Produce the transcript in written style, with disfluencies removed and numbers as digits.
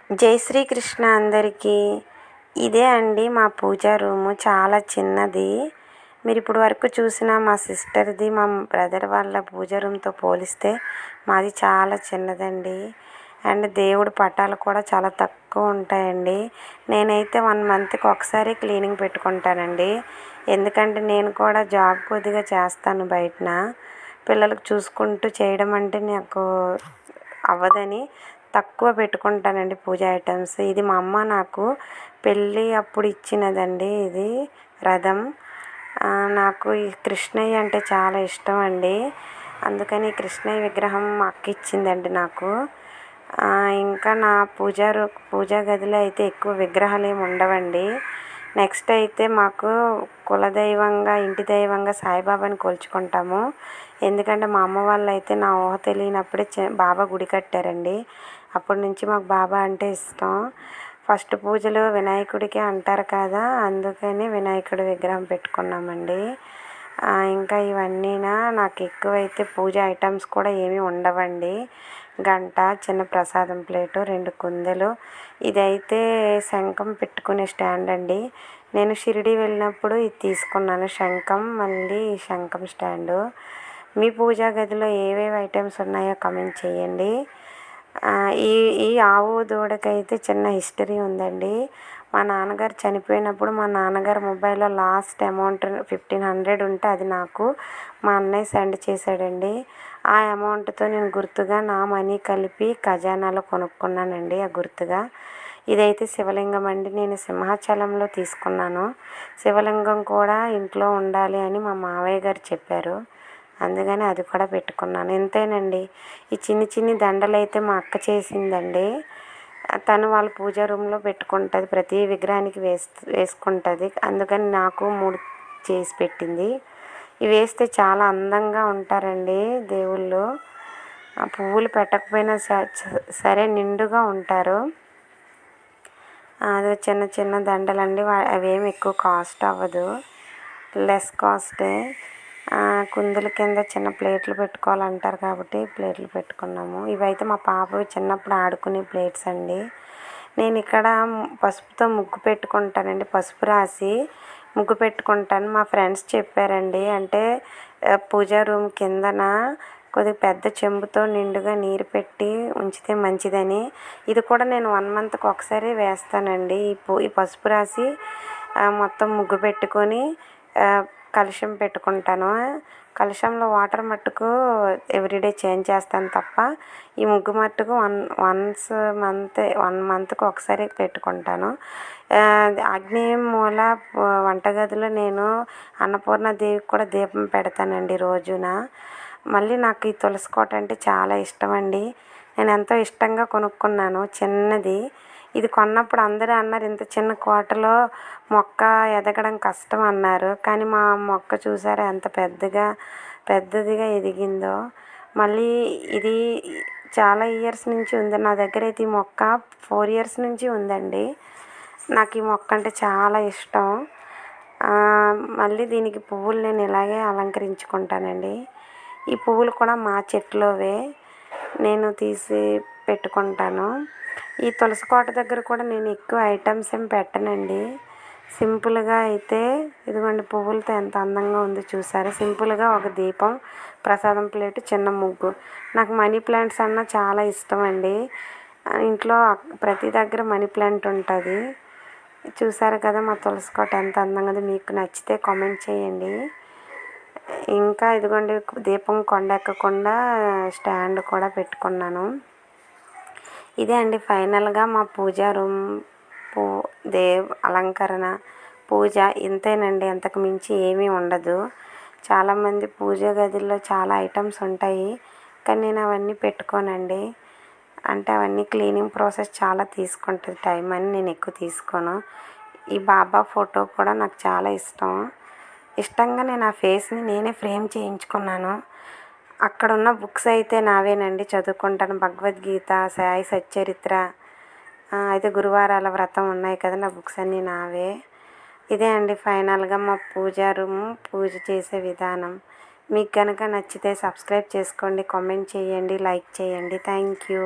జై శ్రీకృష్ణ అందరికీ. ఇదే అండి మా పూజా రూము. చాలా చిన్నది. మీరు ఇప్పుడు వరకు చూసిన మా సిస్టర్ది, మా బ్రదర్ వాళ్ళ పూజా రూమ్తో పోలిస్తే మాది చాలా చిన్నదండి. అండ్ దేవుడి పటాలు కూడా చాలా తక్కువ ఉంటాయండి. నేనైతే 1 మంత్కి ఒకసారి క్లీనింగ్ పెట్టుకుంటానండి. ఎందుకంటే నేను కూడా జాబ్ కొద్దిగా చేస్తాను బయటన. పిల్లలకు చూసుకుంటూ చేయడం అంటే నాకు అవ్వదని తక్కువ పెట్టుకుంటానండి పూజ ఐటమ్స్. ఇది మా అమ్మ నాకు పెళ్ళి అప్పుడు ఇచ్చినదండి. ఇది రథం. నాకు ఈ కృష్ణయ్య అంటే చాలా ఇష్టం అండి. అందుకని కృష్ణయ్య విగ్రహం మా అక్క ఇచ్చిందండి నాకు. ఇంకా నా పూజా గదిలో అయితే ఎక్కువ విగ్రహాలు ఏమి ఉండవండి. నెక్స్ట్ అయితే మాకు కులదైవంగా, ఇంటి దైవంగా సాయిబాబాని కొలుచుకుంటాము. ఎందుకంటే మా అమ్మ వాళ్ళు అయితే నా ఊహ తెలియనప్పుడే బాబా గుడి కట్టారండి. అప్పటి నుంచి మాకు బాబా అంటే ఇష్టం. ఫస్ట్ పూజలు వినాయకుడికే అంటారు కదా, అందుకని వినాయకుడి విగ్రహం పెట్టుకున్నామండి. ఇంకా ఇవన్నీనా నాకు ఎక్కువైతే పూజ ఐటమ్స్ కూడా ఏమీ ఉండవండి. గంట, చిన్న ప్రసాదం ప్లేటు, 2 కుందెలు. ఇదైతే శంఖం పెట్టుకునే స్టాండ్ అండి. నేను షిరిడి వెళ్ళినప్పుడు ఇది తీసుకున్నాను, శంఖం, మళ్ళీ శంఖం స్టాండు. మీ పూజా గదిలో ఏవేవి ఐటమ్స్ ఉన్నాయో కమెంట్ చేయండి. ఈ ఆవు దూడకైతే చిన్న హిస్టరీ ఉందండి. మా నాన్నగారు చనిపోయినప్పుడు మా నాన్నగారు మొబైల్లో లాస్ట్ అమౌంట్ 1500 ఉంటే అది నాకు మా అన్నయ్య సెండ్ చేశాడండి. ఆ అమౌంట్తో నేను గుర్తుగా నా మనీ కలిపి ఖజానాలో కొనుక్కున్నానండి. ఆ గుర్తుగా ఇదైతే శివలింగం అండి. నేను సింహాచలంలో తీసుకున్నాను. శివలింగం కూడా ఇంట్లో ఉండాలి అని మా మావయ్య గారు చెప్పారు. అందుకని అది కూడా పెట్టుకున్నాను. ఇంతేనండి. ఈ చిన్ని దండలు అయితే మా అక్క చేసిందండి. తను వాళ్ళ పూజా రూమ్లో పెట్టుకుంటుంది. ప్రతి విగ్రహానికి వేసుకుంటుంది. అందుకని నాకు 3 చేసి పెట్టింది. ఇవి వేస్తే చాలా అందంగా ఉంటారండి దేవుళ్ళు. పువ్వులు పెట్టకపోయినా సరే నిండుగా ఉంటారు. అదే చిన్న దండలండి. అవేమి ఎక్కువ కాస్ట్ అవ్వదు, లెస్ కాస్టే. కుందుల కింద చిన్న ప్లేట్లు పెట్టుకోవాలంటారు కాబట్టి ప్లేట్లు పెట్టుకున్నాము. ఇవైతే మా పాప చిన్నప్పుడు ఆడుకునే ప్లేట్స్ అండి. నేను ఇక్కడ పసుపుతో ముగ్గు పెట్టుకుంటానండి. పసుపు రాసి ముగ్గు పెట్టుకుంటాను. మా ఫ్రెండ్స్ చెప్పారండి, అంటే పూజా రూమ్ కిందన కొద్దిగా పెద్ద చెంబుతో నిండుగా నీరు పెట్టి ఉంచితే మంచిదని. ఇది కూడా నేను 1 మంత్కి ఒకసారి వేస్తానండి. ఈ పసుపు రాసి మొత్తం ముగ్గు పెట్టుకొని కలశం పెట్టుకుంటాను. కలశంలో వాటర్ మట్టుకు ఎవ్రీడే చేంజ్ చేస్తాను తప్ప ఈ ముగ్గు మట్టుకు 1 మంత్కి ఒకసారి పెట్టుకుంటాను. ఆగ్నేయ మూల వంటగదిలో నేను అన్నపూర్ణాదేవికి కూడా దీపం పెడతానండి రోజున. మళ్ళీ నాకు ఈ తులసి కోట అంటే చాలా ఇష్టం అండి. నేను ఎంతో ఇష్టంగా కొనుక్కున్నాను చిన్నది. ఇది కొన్నప్పుడు అందరూ అన్నారు, ఇంత చిన్న కోటలో మొక్క ఎదగడం కష్టం అన్నారు. కానీ మా మొక్క చూసారా ఎంత పెద్దదిగా ఎదిగిందో. మళ్ళీ ఇది చాలా ఇయర్స్ నుంచి ఉంది నా దగ్గర. అయితే ఈ మొక్క 4 ఇయర్స్ నుంచి ఉందండి. నాకు ఈ మొక్క అంటే చాలా ఇష్టం. మళ్ళీ దీనికి పువ్వులు నేను ఇలాగే అలంకరించుకుంటానండి. ఈ పువ్వులు కూడా మా చెట్లోవే, నేను తీసి పెట్టుకుంటాను. ఈ తులసి కోట దగ్గర కూడా నేను ఎక్కువ ఐటమ్స్ ఏం పెట్టనండి. సింపుల్గా అయితే ఇదిగోండి, పువ్వులతో ఎంత అందంగా ఉందో చూసారా. సింపుల్గా ఒక దీపం, ప్రసాదం ప్లేట్, చిన్న ముగ్గు. నాకు మనీ ప్లాంట్స్ అన్న చాలా ఇష్టం అండి. ఇంట్లో ప్రతి దగ్గర మనీ ప్లాంట్ ఉంటుంది. చూసారు కదా మా తులసి కోట ఎంత అందంగా ఉంది. మీకు నచ్చితే కామెంట్ చేయండి. ఇంకా ఇదిగోండి, దీపం కొండెక్కకుండా స్టాండ్ కూడా పెట్టుకున్నాను. ఇదే అండి ఫైనల్గా మా పూజా రూమ్ అలంకరణ పూజ ఇంతేనండి. అంతకు మించి ఏమీ ఉండదు. చాలామంది పూజ గదిలో చాలా ఐటమ్స్ ఉంటాయి, కానీ నేను అవన్నీ పెట్టుకోనండి. అంటే అవన్నీ క్లీనింగ్ ప్రాసెస్ చాలా తీసుకుంటుంది టైం అని నేను ఎక్కువ తీసుకోను. ఈ బాబా ఫోటో కూడా నాకు చాలా ఇష్టంగా నేను ఆ ఫేస్ని నేనే ఫ్రేమ్ చేయించుకున్నాను. అక్కడ ఉన్న బుక్స్ అయితే నావేనండి, చదువుకుంటాను. భగవద్గీత, సాయి సచ్చరిత్ర, అయితే గురువారాల వ్రతం ఉన్నాయి కదా, నా బుక్స్ అన్నీ నావే. ఇదే అండి ఫైనల్గా మా పూజా రూమ్ పూజ చేసే విధానం. మీకు కనుక నచ్చితే సబ్స్క్రైబ్ చేసుకోండి, కామెంట్ చేయండి, లైక్ చేయండి. Thank you.